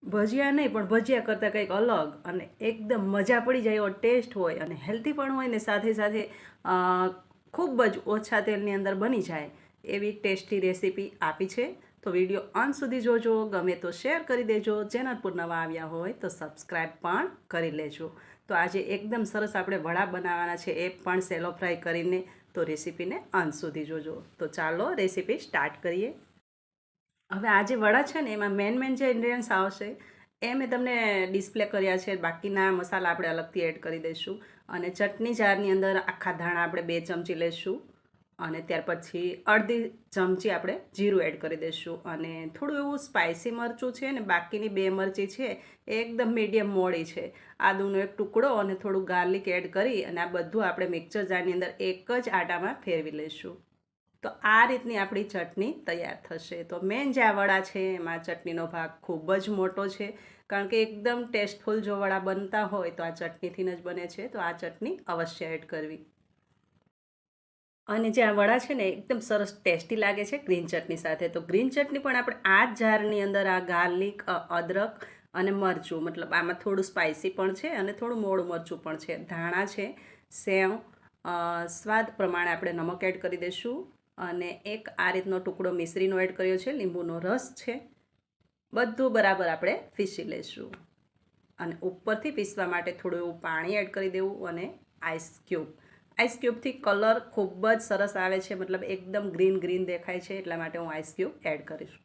ભજીયા નહીં પણ ભજીયા કરતાં કંઈક અલગ અને એકદમ મજા પડી જાય એવો ટેસ્ટ હોય અને હેલ્ધી પણ હોય ને સાથે સાથે અ, ખૂબ જ ઓછા તેલની અંદર બની જાય એવી ટેસ્ટી રેસીપી આપી છે. તો વિડીયો અંત સુધી જોજો, ગમે તો શેર કરી દેજો, ચેનલ પર નવા આવ્યા હોય તો સબસ્ક્રાઈબ પણ કરી લેજો. તો આજે એકદમ સરસ આપણે વડા બનાવવાના છે, એ પણ સેલો ફ્રાય કરીને. તો રેસીપીને અંત સુધી જોજો. તો ચાલો રેસીપી સ્ટાર્ટ કરીએ. હવે આ જે વડા છે ને એમાં મેન જે ઇન્ગ્રેડિયન્ટ્સ આવશે એ મેં તમને ડિસ્પ્લે કર્યા છે. બાકીના મસાલા આપણે અલગથી એડ કરી દઈશું. અને ચટણી જારની અંદર આખા ધાણા આપણે 2 ચમચી લઈશું. અને ત્યાર પછી અડધી ચમચી આપણે જીરું એડ કરી દઈશું. અને થોડું એવું સ્પાઇસી મરચું છે ને બાકીની 2 મરચી છે એ એકદમ મીડિયમ મોળી છે. આદુનો એક ટુકડો અને થોડું ગાર્લિક એડ કરી અને આ બધું આપણે મિક્સર જારની અંદર એક જ આટામાં ફેરવી લઈશું. તો આ રીતની આપણી ચટણી તૈયાર થશે. તો મેન જે આ વડા છે એમાં ચટણીનો ભાગ ખૂબ જ મોટો છે, કારણ કે એકદમ ટેસ્ટફુલ જો વડા બનતા હોય તો આ ચટણીથી જ બને છે. તો આ ચટણી અવશ્ય એડ કરવી. અને જે આ વડા છે ને એકદમ સરસ ટેસ્ટી લાગે છે ગ્રીન ચટણી સાથે. તો ગ્રીન ચટણી પણ આપણે આ જ જારની અંદર આ ગાર્લિક, અદરક અને મરચું, મતલબ આમાં થોડું સ્પાઇસી પણ છે અને થોડું મોડું મરચું પણ છે, ધાણા છે, સેવ, સ્વાદ પ્રમાણે આપણે નમક એડ કરી દઈશું. અને એક આ રીતનો ટુકડો મિશ્રીનો એડ કર્યો છે, લીંબુનો રસ છે. બધું બરાબર આપણે પીસી લઈશું. અને ઉપરથી પીસવા માટે થોડું એવું પાણી એડ કરી દેવું અને આઈસ ક્યુબથી કલર ખૂબ જ સરસ આવે છે, મતલબ એકદમ ગ્રીન ગ્રીન દેખાય છે, એટલા માટે હું આઈસ ક્યુબ એડ કરીશ.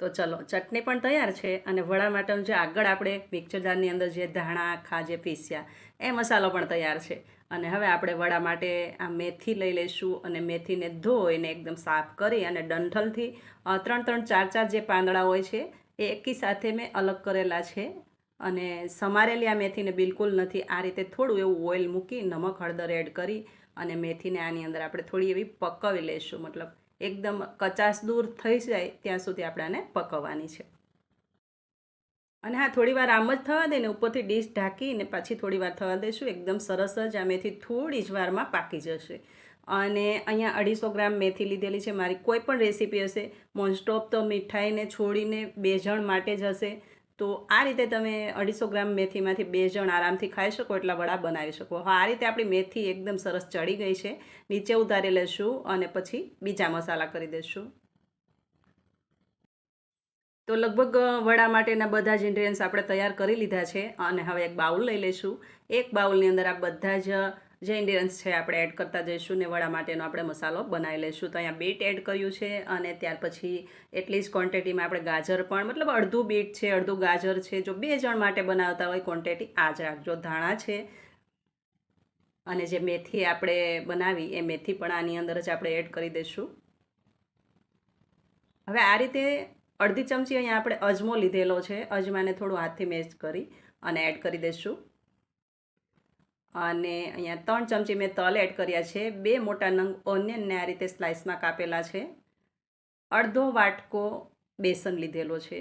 તો ચલો, ચટણી પણ તૈયાર છે અને વડા માટેનું જે આગળ આપણે મિક્સર જારની અંદર જે ધાણા આખા જે પીસ્યા એ મસાલો પણ તૈયાર છે. અને હવે આપણે વડા માટે આ મેથી લઈ લઈશું અને મેથીને ધોઈને એકદમ સાફ કરી અને ડંઠલથી 3-4 જે પાંદડા હોય છે એ એકી સાથે મેં અલગ કરેલા છે. અને સમારેલી આ મેથીને બિલકુલ નથી. આ રીતે થોડું એવું ઓઇલ મૂકી નમક હળદર એડ કરી અને મેથીને આની અંદર આપણે થોડી એવી પકવી લઈશું, મતલબ એકદમ કચાશ દૂર થઈ જાય ત્યાં સુધી આપણે આને પકવવાની છે. અને હા, થોડી વાર આમ જ થવા દઈને ઉપરથી ડીશ ઢાંકીને પાછી થોડી વાર થવા દઈશું. એકદમ સરસ જ આ મેથી થોડી જ વારમાં પાકી જશે. અને અહીંયા 250 ગ્રામ મેથી લીધેલી છે. મારી કોઈ પણ રેસીપી હશે, મોસ્ટ ઓફ તો મીઠાઈને છોડીને 2 જણ માટે જ હશે. તો આ રીતે તમે 250 ગ્રામ મેથીમાંથી 2 જણ આરામથી ખાઈ શકો એટલા વડા બનાવી શકો. હા, આ રીતે આપણી મેથી એકદમ સરસ ચડી ગઈ છે. નીચે ઉતારી લઈશું અને પછી બીજા મસાલા કરી દઈશું. તો લગભગ વડા માટેના બધા જ ઇન્ગ્રેડિયન્ટ્સ આપણે તૈયાર કરી લીધા છે. અને હવે એક બાઉલ લઈ લઈશું. એક બાઉલની અંદર આ બધા જ જે ઇન્ગ્રેડિયન્ટ્સ છે આપણે એડ કરતા જઈશું ને વડા માટેનો આપણે મસાલો બનાવી લઈશું. તો અહીંયા બીટ એડ કર્યું છે અને ત્યાર પછી એટલી જ ક્વોન્ટિટીમાં આપણે ગાજર પણ, મતલબ અડધું બીટ છે અડધું ગાજર છે. જો 2 જણ માટે બનાવતા હોય ક્વોન્ટિટી આ જ રાખજો. ધાણા છે અને જે મેથી આપણે બનાવી એ મેથી પણ આની અંદર જ આપણે એડ કરી દઈશું. હવે આ રીતે અડધી ચમચી અહીંયા આપણે અજમો લીધેલો છે. અજમાને થોડું હાથથી મેચ કરી અને એડ કરી દઈશું. અને અહીંયા 3 ચમચી મેં તલ એડ કર્યા છે. 2 મોટા નંગ ઓનિયનને આ રીતે સ્લાઇસમાં કાપેલા છે. અડધો વાટકો બેસન લીધેલો છે.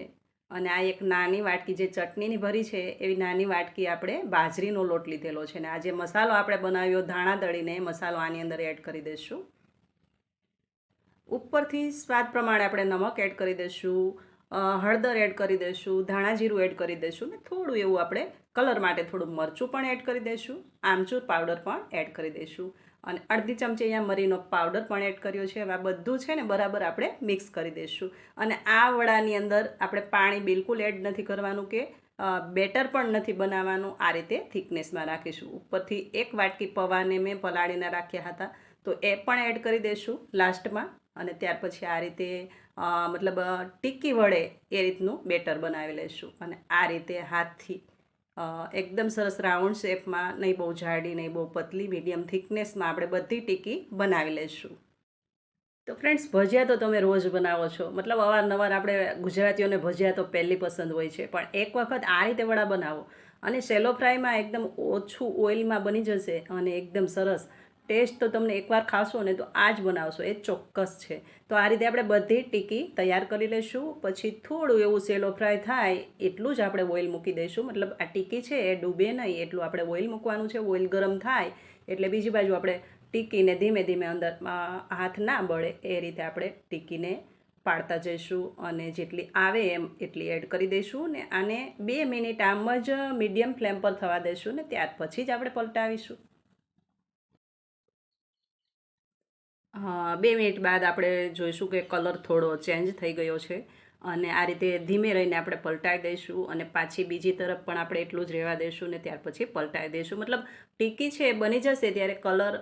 અને આ એક નાની વાટકી જે ચટણીની ભરી છે એવી નાની વાટકી આપણે બાજરીનો લોટ લીધેલો છે. અને આ જે મસાલો આપણે બનાવ્યો ધાણા દળીને મસાલો આની અંદર એડ કરી દઈશું. ઉપરથી સ્વાદ પ્રમાણે આપણે નમક એડ કરી દઈશું, હળદર એડ કરી દઈશું, ધાણા જીરું એડ કરી દઈશું ને થોડું એવું આપણે કલર માટે થોડું મરચું પણ એડ કરી દઈશું, આમચૂર પાવડર પણ એડ કરી દઈશું. અને અડધી ચમચી અહીંયા મરીનો પાવડર પણ એડ કર્યો છે. હવે આ બધું છે ને બરાબર આપણે મિક્સ કરી દઈશું. અને આ વડાની અંદર આપણે પાણી બિલકુલ એડ નથી કરવાનું કે બેટર પણ નથી બનાવવાનું. આ રીતે થિકનેસમાં રાખીશું. ઉપરથી એક વાટકી પૌવાને મેં પલાળીને રાખ્યા હતા તો એ પણ એડ કરી દઈશું લાસ્ટમાં. અને ત્યાર પછી આ રીતે મતલબ ટિક્કી વડે એ રીતનું બેટર બનાવી લઈશું. અને આ રીતે હાથથી એકદમ સરસ રાઉન્ડ શેપમાં, નહીં બહુ જાડી નહીં બહુ પતલી, મીડિયમ થિકનેસમાં આપણે બધી ટિક્કી બનાવી લઈશું. તો ફ્રેન્ડ્સ, ભજીયા તો તમે રોજ બનાવો છો, મતલબ અવારનવાર આપણે ગુજરાતીઓને ભજીયા તો પહેલી પસંદ હોય છે. પણ એક વખત આ રીતે વડા બનાવો અને સેલો ફ્રાયમાં એકદમ ઓછું ઓઇલમાં બની જશે અને એકદમ સરસ ટેસ્ટ તો તમને એકવાર ખાશો ને તો આ જ બનાવશો, એ ચોક્કસ છે. તો આ રીતે આપણે બધી ટીકી તૈયાર કરી લઈશું. પછી થોડું એવું સેલો ફ્રાય થાય એટલું જ આપણે ઓઇલ મૂકી દઈશું. મતલબ આ ટીકી છે એ ડૂબે નહીં એટલું આપણે ઓઇલ મૂકવાનું છે. ઓઇલ ગરમ થાય એટલે બીજી બાજુ આપણે ટીકીને ધીમે ધીમે અંદર હાથ ના બળે એ રીતે આપણે ટીકીને પાડતા જઈશું અને જેટલી આવે એમ એટલી એડ કરી દઈશું ને આને 2 મિનિટ આમ જ મીડિયમ ફ્લેમ પર થવા દઈશું ને ત્યાર પછી જ આપણે પલટાવીશું. 2 મિનિટ બાદ આપણે જોઈશું કે કલર થોડો ચેન્જ થઈ ગયો છે અને આ રીતે ધીમે રહીને આપણે પલટાવી દઈશું અને પાછી બીજી તરફ પણ આપણે એટલું જ રહેવા દઈશું ને ત્યાર પછી પલટાવી દઈશું. મતલબ ટીકી છે બની જશે ત્યારે કલર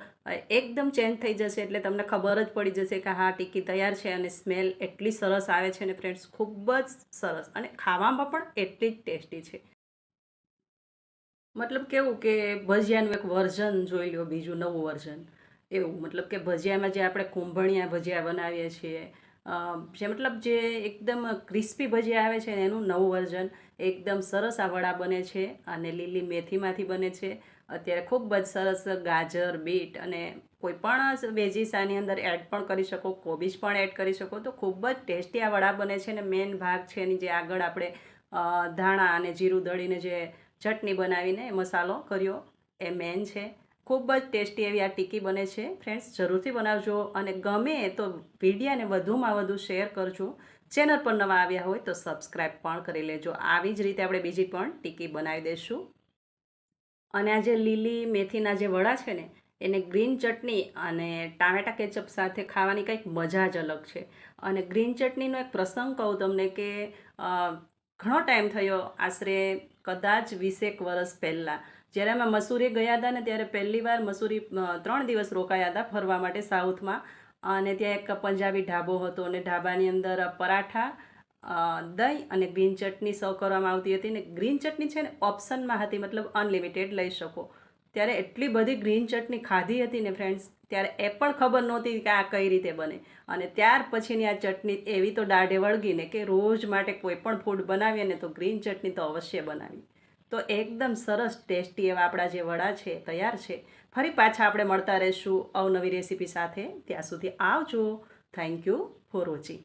એકદમ ચેન્જ થઈ જશે એટલે તમને ખબર જ પડી જશે કે હા ટીકી તૈયાર છે અને સ્મેલ એટલી સરસ આવે છે ને ફ્રેન્ડ્સ, ખૂબ જ સરસ અને ખાવામાં પણ એટલી જ ટેસ્ટી છે. મતલબ કેવું કે ભજીયાનું એક વર્ઝન જોઈ લો, બીજું નવું વર્ઝન એવું. મતલબ કે ભજીયામાં જે આપણે કુંભણિયા ભજીયા બનાવીએ છીએ, જે મતલબ જે એકદમ ક્રિસ્પી ભજીયા આવે છે ને એનું નવું વર્ઝન. એકદમ સરસ આ વડા બને છે અને લીલી મેથીમાંથી બને છે. અત્યારે ખૂબ જ સરસ ગાજર, બીટ અને કોઈ પણ વેજીસ આની અંદર એડ પણ કરી શકો, કોબીજ પણ એડ કરી શકો, તો ખૂબ જ ટેસ્ટી આ વડા બને છે. અને મેઇન ભાગ છે એની જે આગળ આપણે ધાણા અને જીરું દળીને જે ચટણી બનાવીને મસાલો કર્યો એ મેન છે. ખૂબ જ ટેસ્ટી એવી આ ટીકી બને છે ફ્રેન્ડ્સ, જરૂરથી બનાવજો અને ગમે તો વિડીયાને વધુમાં વધુ શેર કરજો. ચેનલ પર નવા આવ્યા હોય તો સબસ્ક્રાઈબ પણ કરી લેજો. આવી જ રીતે આપણે બીજી પણ ટીકી બનાવી દઈશું. અને આ જે લીલી મેથીના જે વડા છે ને એને ગ્રીન ચટણી અને ટામેટા કેચઅપ સાથે ખાવાની કંઈક મજા જ અલગ છે. અને ગ્રીન ચટણીનો એક પ્રસંગ કહું તમને કે ઘણો ટાઈમ થયો, આશરે કદાચ 20 વર્ષ પહેલાં, જ્યારે અમે મસૂરી ગયા હતા ને ત્યારે પહેલી વાર મસૂરી 3 દિવસ રોકાયા હતા ફરવા માટે સાઉથમાં. અને ત્યાં એક પંજાબી ઢાબો હતો અને ઢાબાની અંદર પરાઠા, દહીં અને ગ્રીન ચટણી સર્વ કરવામાં આવતી હતી. ને ગ્રીન ચટણી છે ને ઓપ્શનમાં હતી, મતલબ અનલિમિટેડ લઈ શકો. ત્યારે એટલી બધી ગ્રીન ચટણી ખાધી હતી ને ફ્રેન્ડ્સ, ત્યારે એ પણ ખબર નહોતી કે આ કઈ રીતે બને. અને ત્યાર પછીની આ ચટણી એવી તો દાઢે વળગીને કે રોજ માટે કોઈ પણ ફૂડ બનાવીએ ને તો ગ્રીન ચટણી તો અવશ્ય બનાવી. તો એકદમ સરસ ટેસ્ટી એવા આપણા જે વડા છે તૈયાર છે. ફરી પાછા આપણે મળતા રહીશું અવનવી રેસીપી સાથે. ત્યાં સુધી આવજો. Thank you for watching.